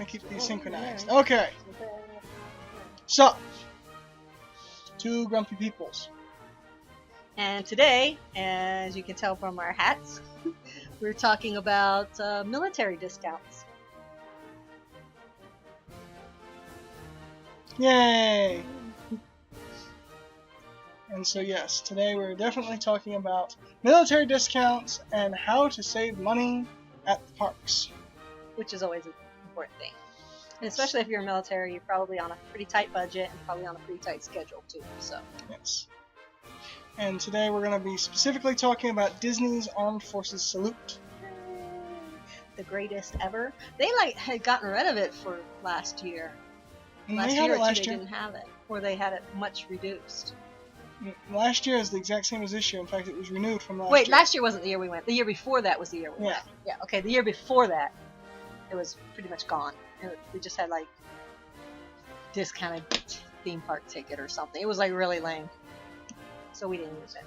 to keep these synchronized. Okay. So, two grumpy peoples. And today, as you can tell from our hats, we're talking about military discounts. Yay! And so yes, today we're definitely talking about military discounts and how to save money at the parks. Which is always an important thing. And especially if you're military, you're probably on a pretty tight budget and probably on a pretty tight schedule too. So yes. And today we're going to be specifically talking about Disney's Armed Forces Salute. The greatest ever. They had gotten rid of it for last year. And Last they year had or it two last they year. didn't have it, or they had it much reduced. Last year is the exact same as this year. In fact, it was renewed from last year. Wait, last year wasn't the year we went. The year before that was the year we went. Yeah. Okay, the year before that, it was pretty much gone. We just had like discounted theme park ticket or something. It was like really lame, so we didn't use it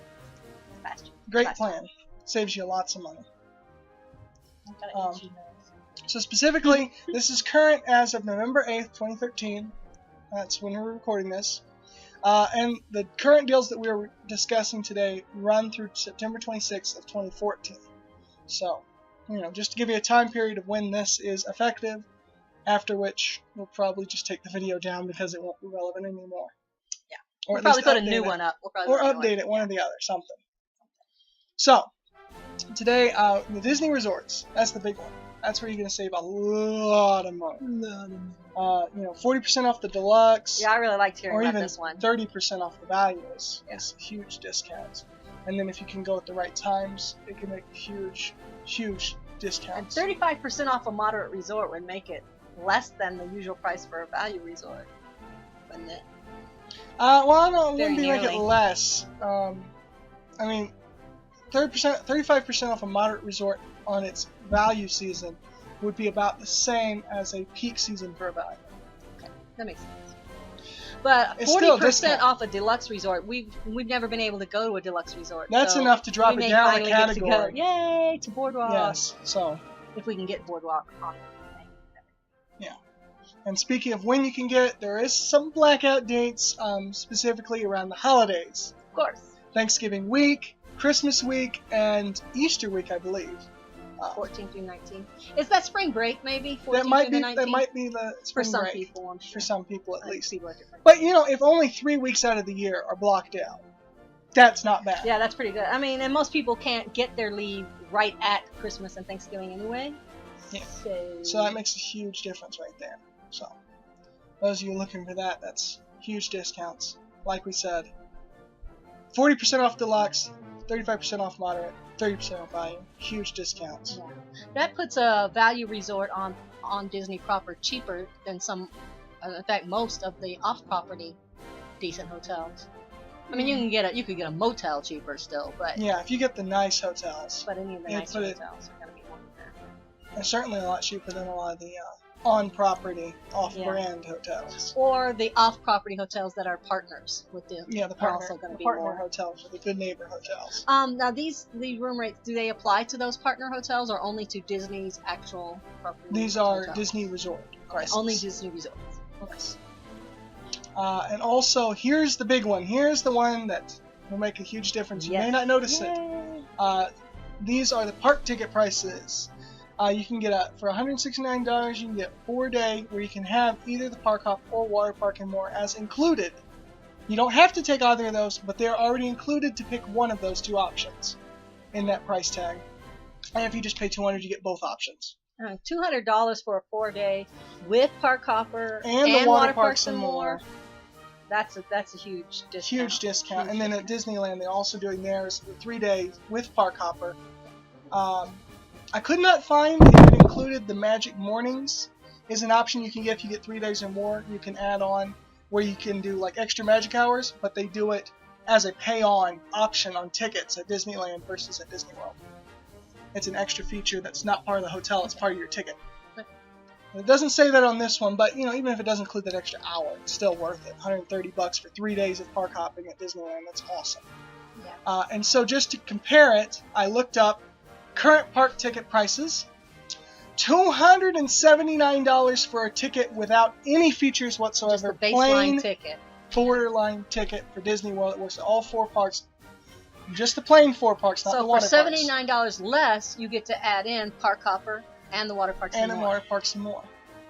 last year. Great plan. Saves you lots of money. So specifically, this is current as of November 8th, 2013. That's when we're recording this. And the current deals that we're discussing today run through September 26th of 2014. So, just to give you a time period of when this is effective, after which we'll probably just take the video down because it won't be relevant anymore. Yeah. Or we'll probably put a new one up. Or update it, one or the other, something. So, today, the Disney resorts, that's the big one. That's where you're going to save a lot of money. 40% off the deluxe. Yeah, I really liked hearing about this one. Or even 30% off the value is huge discounts. And then if you can go at the right times, it can make huge, huge discounts. And 35% off a moderate resort would make it less than the usual price for a value resort, wouldn't it? Well, I don't want to make it less. 35% off a moderate resort on its value season would be about the same as a peak season for a value. Okay, that makes sense. But 40% off a deluxe resort, we've never been able to go to a deluxe resort. That's enough to drop it down a category. Yay, to Boardwalk. Yes, so. If we can get Boardwalk on it. Yeah. And speaking of when you can get it, there is some blackout dates, specifically around the holidays. Of course. Thanksgiving week, Christmas week, and Easter week, I believe. 14 through 19. Is that spring break, maybe? 14 that might through be. the 19? That might be the spring for some break. people. I'm sure. For some people, at least. People are different. But if only 3 weeks out of the year are blocked out, that's not bad. Yeah, that's pretty good. I mean, and most people can't get their leave right at Christmas and Thanksgiving anyway. Yeah. So that makes a huge difference right there. So those of you looking for that, that's huge discounts. Like we said, 40% off deluxe, 35% off moderate, 30% off value. Huge discounts. Yeah. That puts a value resort on Disney proper cheaper than some, in fact, most of the off-property decent hotels. I mean, you could get a motel cheaper still, but yeah, if you get the nice hotels. But any of the nice hotels are going to be more than that. And certainly a lot cheaper than a lot of the on-property, off-brand hotels. Or the off-property hotels that are partners with the partner hotels, or the Good Neighbor hotels. Now the room rates, do they apply to those partner hotels or only to Disney's actual property? These are Disney resort prices. Only Disney resorts. Okay. Yes. And also, here's the big one. Here's the one that will make a huge difference. You may not notice it. These are the park ticket prices. You can get for $169, you can get 4-day where you can have either the park hop or water park and more as included. You don't have to take either of those, but they're already included to pick one of those two options in that price tag. And if you just pay $200, you get both options. $200 for a 4-day with park hopper and the water parks and more. That's a huge discount. Huge discount. And then at Disneyland, they're also doing theirs the 3 days with park hopper. I could not find if it included the Magic Mornings. Is an option you can get if you get 3 days or more. You can add on where you can do like extra magic hours, but they do it as a pay-on option on tickets at Disneyland versus at Disney World. It's an extra feature that's not part of the hotel, it's part of your ticket. It doesn't say that on this one, but even if it doesn't include that extra hour, it's still worth it. $130 for 3 days of park hopping at Disneyland, that's awesome. Yeah. And so just to compare it, I looked up current park ticket prices $279 for a ticket without any features whatsoever. Just the baseline plain ticket. borderline ticket for Disney World. It works at all 4 parks. Just the plain 4 parks, not the So for water parks. $79 less, you get to add in Park Hopper and the water parks And and the more. water parks and more.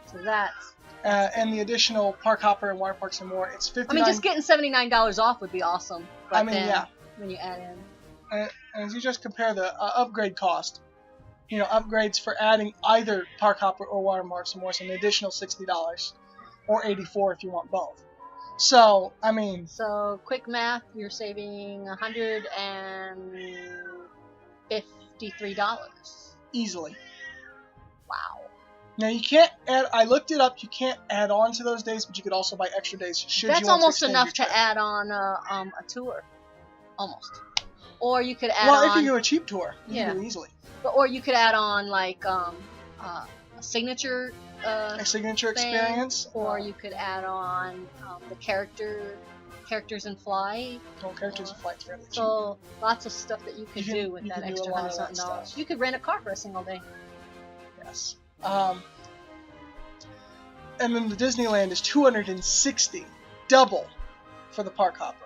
So that's. And the additional Park Hopper and water parks and more. It's $59. I mean, just getting $79 off would be awesome. But I mean, then yeah. When you add in. And as you just compare the upgrade cost, upgrades for adding either Park Hopper or water parks and more is an additional $60, or $84 if you want both. So, I mean, So quick math, you're saving $153. easily. Wow. Now you can't add. I looked it up. You can't add on to those days, but you could also buy extra days. Should That's you want almost to extend enough your to trip. add on a tour. Almost. Or you could add Well, on. if you do a cheap tour, you Yeah. can do it easily. Or you could add on like a signature. A signature thing, experience, Or you could add on the characters in flight. well, characters and flights fairly cheap. So lots of stuff that you could You can- do with you that can do a extra lot of that $100. stuff. You could rent a car for a single day. Yes. And then the Disneyland is $260, double for the Park Hopper.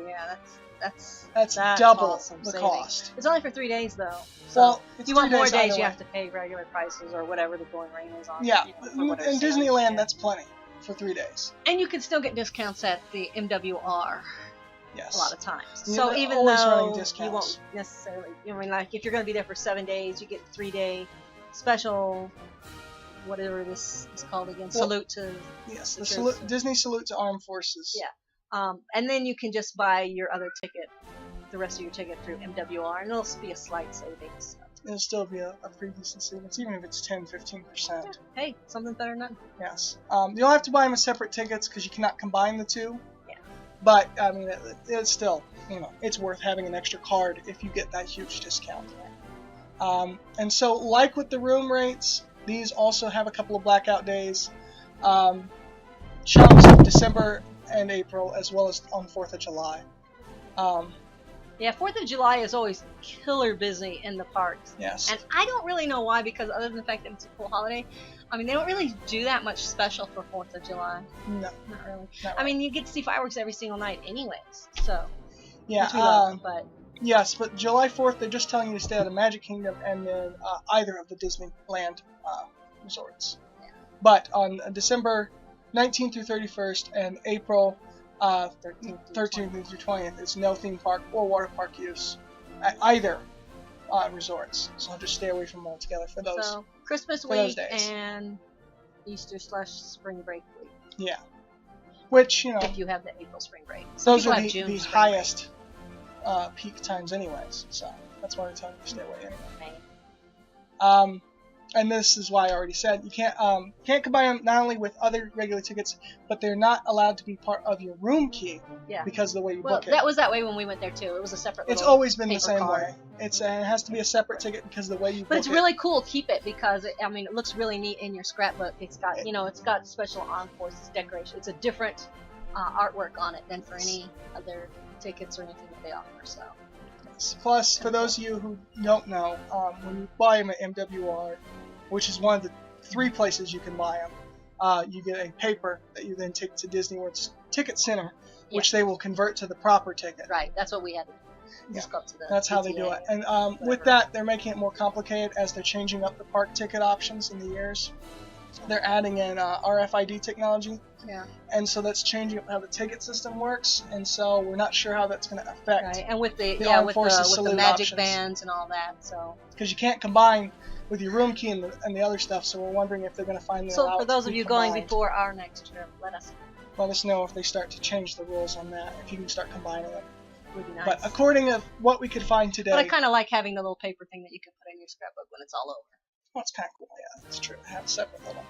Yeah, that's That's double awesome the savings. cost. It's only for 3 days though. So Well, if it's you want 3 more days days, either you way. have to pay regular prices or whatever the going rate is on. Yeah, for whatever in sale. Disneyland, Yeah. that's plenty for 3 days. And you can still get discounts at the MWR Yes. a lot of times. Yeah, So they're even always running though you discounts. won't necessarily, like if you're going to be there for 7 days, you get 3-day special, whatever this is called again, Well, salute to. Yes, Which the is- Disney salute to armed forces. Yeah. And then you can just buy your other ticket, the rest of your ticket through MWR, and it'll be a slight savings. It'll still be a pretty decent savings, even if it's 10-15%. Hey, something better than nothing. Yes. You'll have to buy them as separate tickets because you cannot combine the two. Yeah. But, I mean, it's still, it's worth having an extra card if you get that huge discount. And so, like with the room rates, these also have a couple of blackout days. Chunks of December and April, as well as on 4th of July. Yeah, 4th of July is always killer busy in the parks. Yes. And I don't really know why, because other than the fact that it's a cool holiday, I mean, they don't really do that much special for 4th of July. No. Not really. Not I mean, you get to see fireworks every single night anyways, so. yeah. Which we love, but Yes, but July 4th, they're just telling you to stay out of Magic Kingdom and then either of the Disneyland resorts. Yeah. But on December 19th through 31st and April 13th through 20th, it's no theme park or water park use at either resorts. So I'll just stay away from them altogether for those. So Christmas for those week days. and Easter/spring break week, Yeah. Which, if you have the April spring break. Some those people are have the June spring highest peak times anyways. So that's why they're telling you to stay away anyway. break. And this is why I already said you can't combine them not only with other regular tickets, but they're not allowed to be part of your room key Yeah. because of the way you Well, book it. that was that way when we went there too. It was a separate. It's little always been the paper same card. way. It has to be a separate ticket because of the way you book But it's it. really cool. Keep it because it looks really neat in your scrapbook. It's got it's got special armed forces decoration. It's a different artwork on it than for any other tickets or anything that they offer. So. Plus, for those of you who don't know, when you buy them at MWR, which is one of the 3 places you can buy them, you get a paper that you then take to Disney World's Ticket Center, which they will convert to the proper ticket. Right. That's what we had to do. Just Yeah. go up to the That's how they do it. And with that, they're making it more complicated as they're changing up the park ticket options in the years. They're adding in RFID technology. Yeah. And so that's changing up how the ticket system works. And so we're not sure how that's going to affect. Right. And with the armed with forces the salute magic options. bands and all that. So. Because you can't combine with your room key and the other stuff. So we're wondering if they're going to finally allow So for it those to of be you going combined. before our next trip, Let us know if they start to change the rules on that. If you can start combining them. would be nice. But according to what we could find today, But I kind of like having the little paper thing that you can put in your scrapbook when it's all over. that's kind of cool. Yeah, that's true. I have a separate little.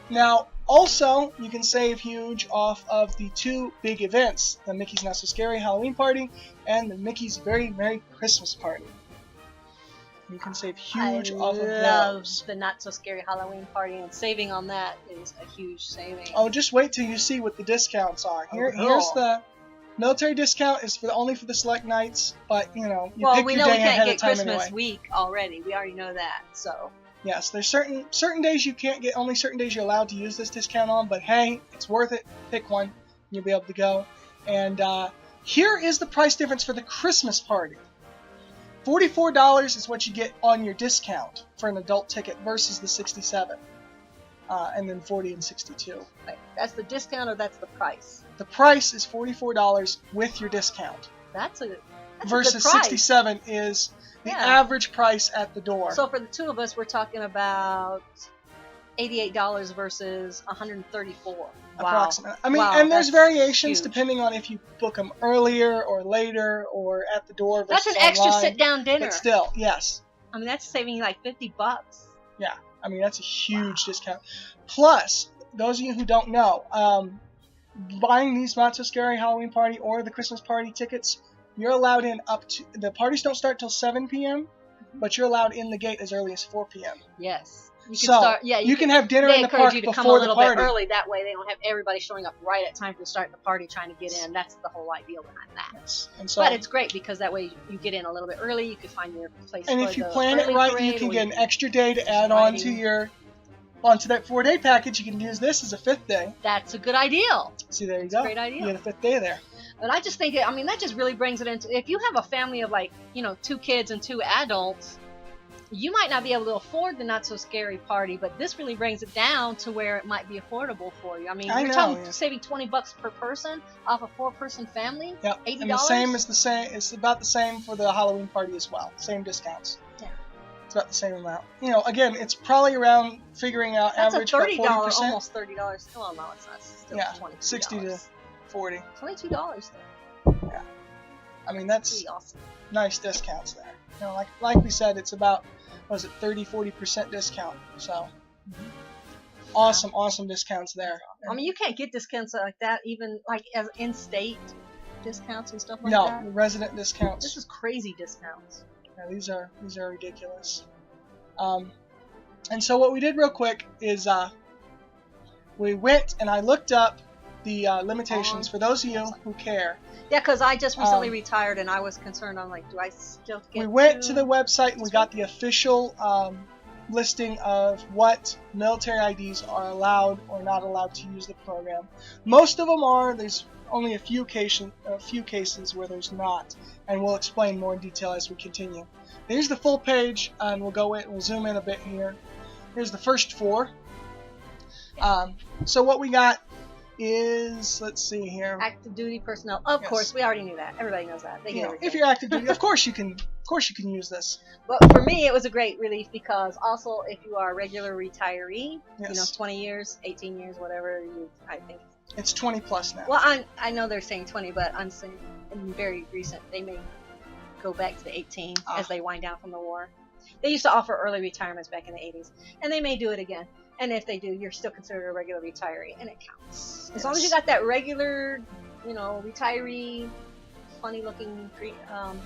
Now, also, you can save huge off of the 2 big events, the Mickey's Not So Scary Halloween Party and the Mickey's Very Merry Christmas Party. You can save huge off of I love those. the Not So Scary Halloween Party, and saving on that is a huge saving. Oh, just wait till you see what the discounts are. Here's cool. the military discount is only for the select nights, but you well, pick we your know day we ahead can't of get time Christmas anyway. week already. We already know that. So Yes, there's certain days you can't get, only certain days you're allowed to use this discount on, but hey, it's worth it. Pick one, you'll be able to go. And here is the price difference for the Christmas party. $44 is what you get on your discount for an adult ticket versus the $67, and then $40 and $62. Right. That's the discount, or that's the price? The price is $44 with your discount. That's a versus good price. $67 is the average price at the door. So for the two of us, we're talking about $88 versus $134. Wow. Approximately. I mean, wow, and there's variations huge. Depending on if you book them earlier or later or at the door versus That's an extra online. sit-down dinner. But still, yes. I mean, that's saving you like $50. Yeah. I mean, that's a huge discount. Plus, those of you who don't know, buying these Not So Scary Halloween Party or the Christmas Party tickets, you're allowed in up to, the parties don't start till 7 p.m., but you're allowed in the gate as early as 4 p.m. Yes. You can So, start, yeah, you can have dinner in the park you to come a before the little party. bit early. That way they don't have everybody showing up right at time for starting the party trying to get in. That's the whole idea behind that. Yes. And so, but it's great because that way you get in a little bit early. You can find your place. and for if you the plan it early right, parade, you can or get an extra day to add on to riding. onto that 4-day package. You can use this as a 5th day. That's a good idea. See, there you That's go. a great idea. You get a 5th day there. But I just think, I mean, that just really brings it into, if you have a family of 2 kids and 2 adults, you might not be able to afford the Not So Scary Party, but this really brings it down to where it might be affordable for you. I mean, you're talking saving $20 per person off a 4-person family. Yeah, $80. and it's about the same for the Halloween party as well. Same discounts. Yeah. It's about the same amount. Again, it's probably around figuring out That's average a $30, about 40%. almost $30. Well, no, it's not. Still Yeah, $22. 60 to 40. $22 Yeah. I mean, that's pretty awesome. nice discounts there. Like we said, it's about, 30-40% discount. So awesome discounts there. I mean, you can't get discounts like that, even like as in-state discounts and stuff like No, that. resident discounts. This is crazy discounts. Yeah, these are ridiculous. And so what we did real quick is we went and I looked up the limitations for those of you who care. Yeah, because I just recently retired and I was concerned. I'm like, do I still get We went to the website and we got the official listing of what military IDs are allowed or not allowed to use the program. Most of them are. There's only a few cases where there's not, and we'll explain more in detail as we continue. Here's the full page, and we'll zoom in a bit here. Here's the first 4. So what we got is, let's see here. Active duty personnel. Of course, we already knew that. Everybody knows that. They get everything. If you're active duty, of course you can use this. But for me, it was a great relief because also if you are a regular retiree, 20 years, 18 years, whatever, I think. It's 20 plus now. Well, I know they're saying 20, but I'm saying very recent. They may go back to the 18 as they wind down from the war. They used to offer early retirements back in the 80s, and they may do it again. And if they do, you're still considered a regular retiree, and it counts. As long as you got that regular, retiree, funny-looking,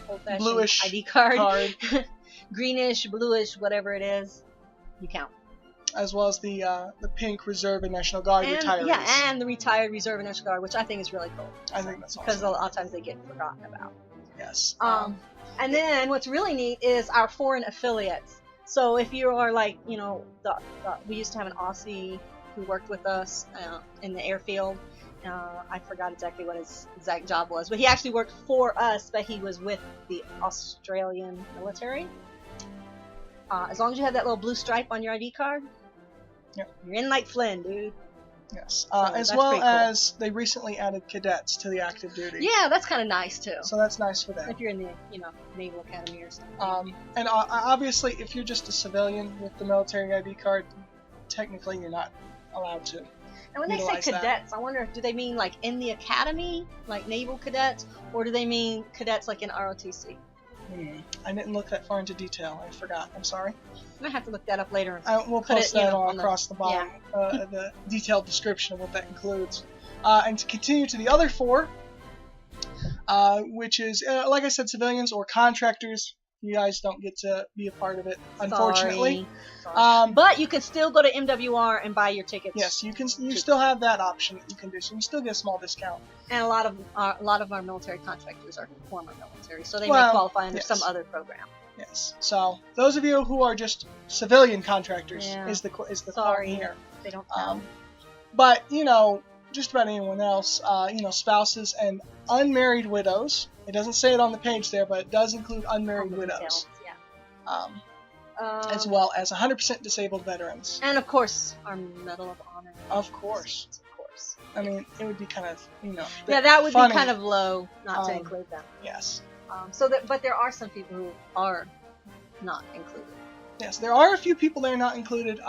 old-fashioned bluish ID card. Greenish, bluish, whatever it is, you count. As well as the pink Reserve and National Guard retirees. Yeah, and the retired Reserve and National Guard, which I think is really cool. I think that's awesome. Because a lot of times they get forgotten about. Yes. And then what's really neat is our foreign affiliates. So if you are like, we used to have an Aussie who worked with us in the airfield. I forgot exactly what his exact job was, but he actually worked for us, but he was with the Australian military. As long as you have that little blue stripe on your ID card, you're in like Flynn, dude. Yes. So as well as they recently added cadets to the active duty. Yeah, that's kind of nice too. So that's nice for them. If you're in the Naval Academy or something. And obviously, if you're just a civilian with the military ID card, technically you're not allowed to. And when they say cadets, I wonder, do they mean like in the academy, like naval cadets, or do they mean cadets like in ROTC? I didn't look that far into detail. I forgot. I'm sorry. I might have to look that up later. We'll post that across the bottom, the detailed description of what that includes. And to continue to the other 4, which is, like I said, civilians or contractors. You guys don't get to be a part of it, unfortunately. Sorry. But you can still go to MWR and buy your tickets. Yes, you can. You still have that option that you can do. So you still get a small discount. And a lot of our military contractors are former military, so they may qualify under some other program. Yes. So those of you who are just civilian contractors Yeah. is the part Sorry. here. They don't count. But just about anyone else, spouses and unmarried widows. It doesn't say it on the page there, but it does include unmarried widows. Details, yeah. As well as 100% disabled veterans. And of course, our Medal of Honor. Of course. Of course. I mean, it would be kind of, Yeah, that would funny. be kind of low not to include them. Yes. But there are some people who are not included. Yes, there are a few people that are not included,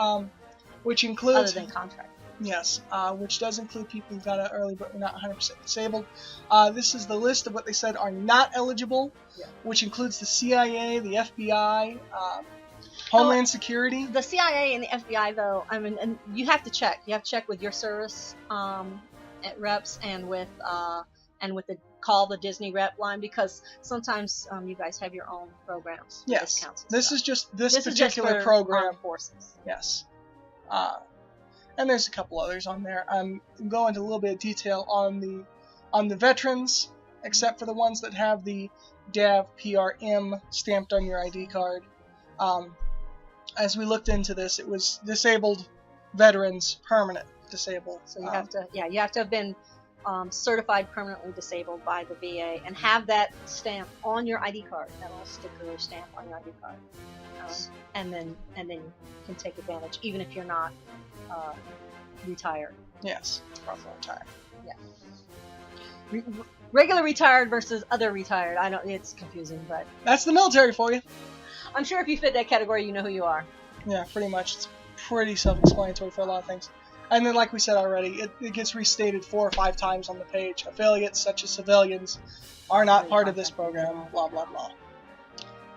which includes... Other than contractors. Yes, which does include people who got out early but were not 100% disabled. This is the list of what they said are not eligible, which includes the CIA, the FBI, Homeland Security. The CIA and the FBI, though, I mean, and you have to check. You have to check with your service at reps and with the Disney rep line, because sometimes you guys have your own programs. Yes, this is just this particular is just for program. Armed Forces. Yes. And there's a couple others on there. I'm going into a little bit of detail on the veterans, except for the ones that have the DAV PRM stamped on your ID card. As we looked into this, it was disabled veterans, permanent disabled. So you have to have been certified permanently disabled by the VA and have that stamp on your ID card, that little sticker or stamp on your ID card, and then you can take advantage, even if you're not retired. Yes, also retired. Yeah. Regular retired versus other retired. I don't. It's confusing, but that's the military for you. I'm sure if you fit that category, you know who you are. Yeah, pretty much. It's pretty self-explanatory for a lot of things. And then, like we said already, it gets restated 4 or 5 times on the page. Affiliates, such as civilians, are not part of this program, blah, blah, blah.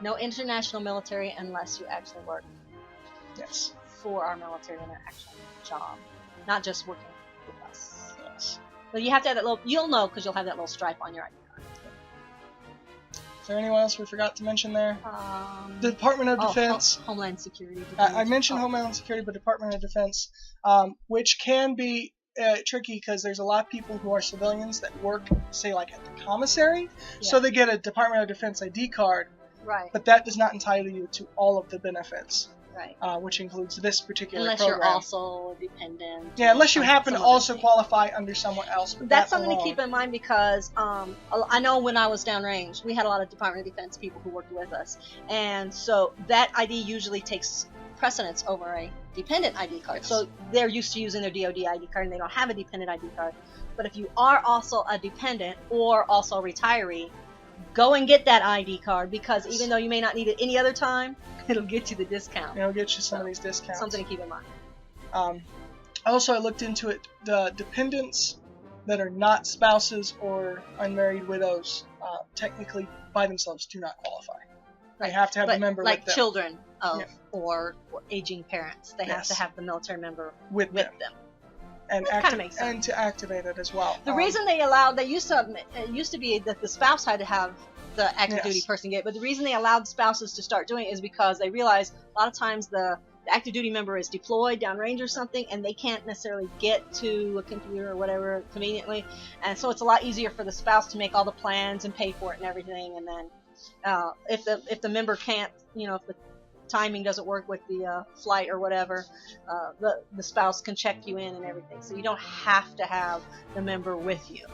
No international military unless you actually work. Yes. For our military in an actual job, not just working with us. Yes. But you have to have that little, you'll know because you'll have that little stripe on your ID card. Is there anyone else we forgot to mention there? The Department of Defense. Homeland Security. I mentioned Homeland Security, but Department of Defense, which can be tricky because there's a lot of people who are civilians that work, say, like at the commissary, so they get a Department of Defense ID card, right? But that does not entitle you to all of the benefits. Right. Which includes this particular unless program. You're also dependent. Yeah, unless you happen to also qualify under someone else. But that's something to keep in mind because I know when I was downrange, we had a lot of Department of Defense people who worked with us. And so that ID usually takes precedence over a dependent ID card. Yes. So they're used to using their DoD ID card and they don't have a dependent ID card. But if you are also a dependent or also a retiree, go and get that ID card because even though you may not need it any other time, it'll get you the discount. It'll get you some of these discounts. Something to keep in mind. Also, I looked into it. The dependents that are not spouses or unmarried widows technically by themselves do not qualify. Right. They have to have a member like with them. Children of or aging parents. They have to have the military member with them. And kind of makes sense. And to activate it as well. The reason they allowed, it used to be that the spouse had to have the active duty person get, but the reason they allowed spouses to start doing it is because they realized a lot of times the active duty member is deployed downrange or something, and they can't necessarily get to a computer or whatever conveniently, and so it's a lot easier for the spouse to make all the plans and pay for it and everything, and then if the member can't, if the timing doesn't work with the flight or whatever, the spouse can check you in and everything. So you don't have to have the member with you.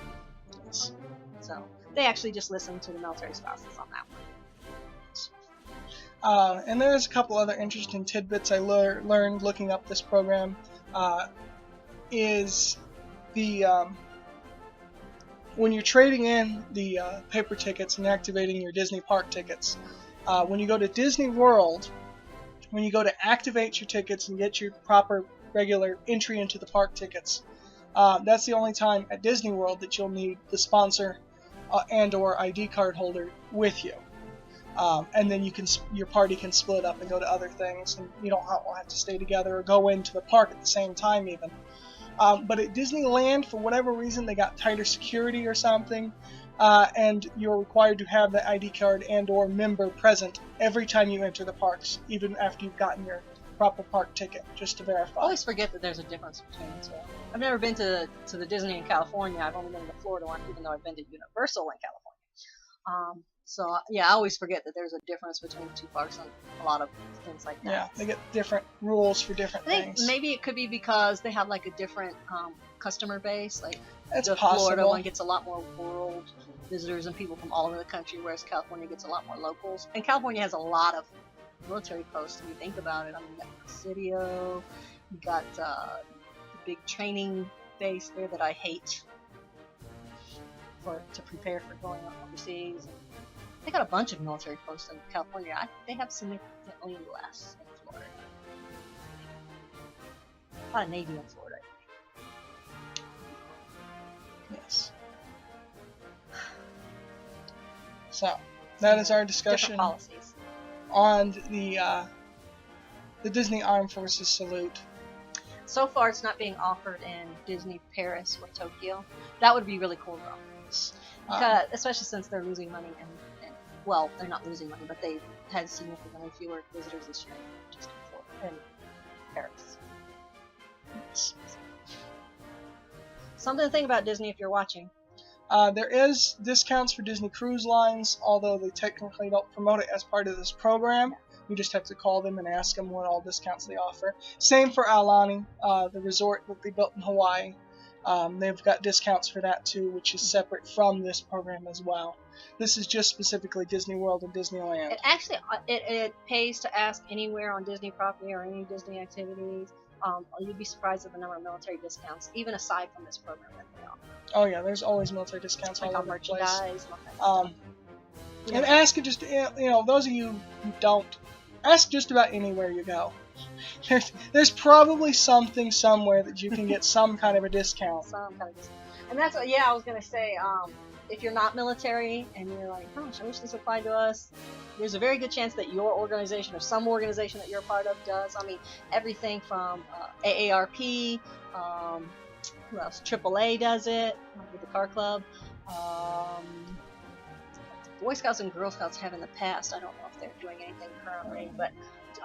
So they actually just listen to the military spouses on that one. And there's a couple other interesting tidbits I learned looking up this program. Is the when you're trading in the paper tickets and activating your Disney park tickets, when you go to Disney World, when you go to activate your tickets and get your proper regular entry into the park tickets, that's the only time at Disney World that you'll need the sponsor and or ID card holder with you. And then your party can split up and go to other things, and you don't have to stay together or go into the park at the same time even. But at Disneyland, for whatever reason, they got tighter security or something, and you're required to have the ID card and or member present every time you enter the parks, even after you've gotten your proper park ticket, just to verify. I always forget that there's a difference between the two. I've never been to the Disney in California. I've only been to the Florida one, even though I've been to Universal in California. So yeah, I always forget that there's a difference between two parks and a lot of things like that. Yeah, they get different rules for different I think things. maybe it could be because they have like a different customer base. Like That's the possible. Florida one gets a lot more world visitors and people from all over the country, whereas California gets a lot more locals. And California has a lot of military posts. If you think about it, I mean, you got Presidio, you got the big training base there that I hate to prepare for going overseas. They got a bunch of military posts in California. They have significantly less in Florida. A lot of Navy in Florida. Yes. So that is our discussion Different policies. on the Disney Armed Forces salute. So far, it's not being offered in Disney Paris or Tokyo. That would be really cool, though. Because, especially since they're losing money, and well, they're not losing money, but they had significantly fewer visitors this year just in Paris. Yes. Something to think about, Disney, if you're watching. There is discounts for Disney Cruise Lines, although they technically don't promote it as part of this program. You just have to call them and ask them what all discounts they offer. Same for Aulani, the resort that they built in Hawaii. They've got discounts for that too, which is separate from this program as well. This is just specifically Disney World and Disneyland. It actually it pays to ask anywhere on Disney property or any Disney activities. You'd be surprised at the number of military discounts, even aside from this program that they offer. Oh yeah, there's always military discounts like all over the place. Merchandise. And ask it just, those of you who don't, ask just about anywhere you go. There's probably something somewhere that you can get some kind of a discount. And that's what, I was going to say, if you're not military and you're like, gosh, I wish this applied to us, there's a very good chance that your organization or some organization that you're a part of does. I mean, everything from AARP, who else? AAA does it, with the car club. Boy Scouts and Girl Scouts have in the past. I don't know if they're doing anything currently, but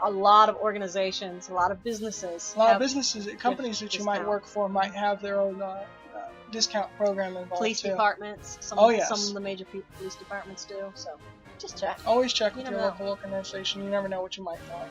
a lot of organizations, a lot of businesses. Companies that you might work for might have their own discount program involved. Police too. departments. Some of the major police departments do. So just check. Always check with your local organization. You never know what you might find.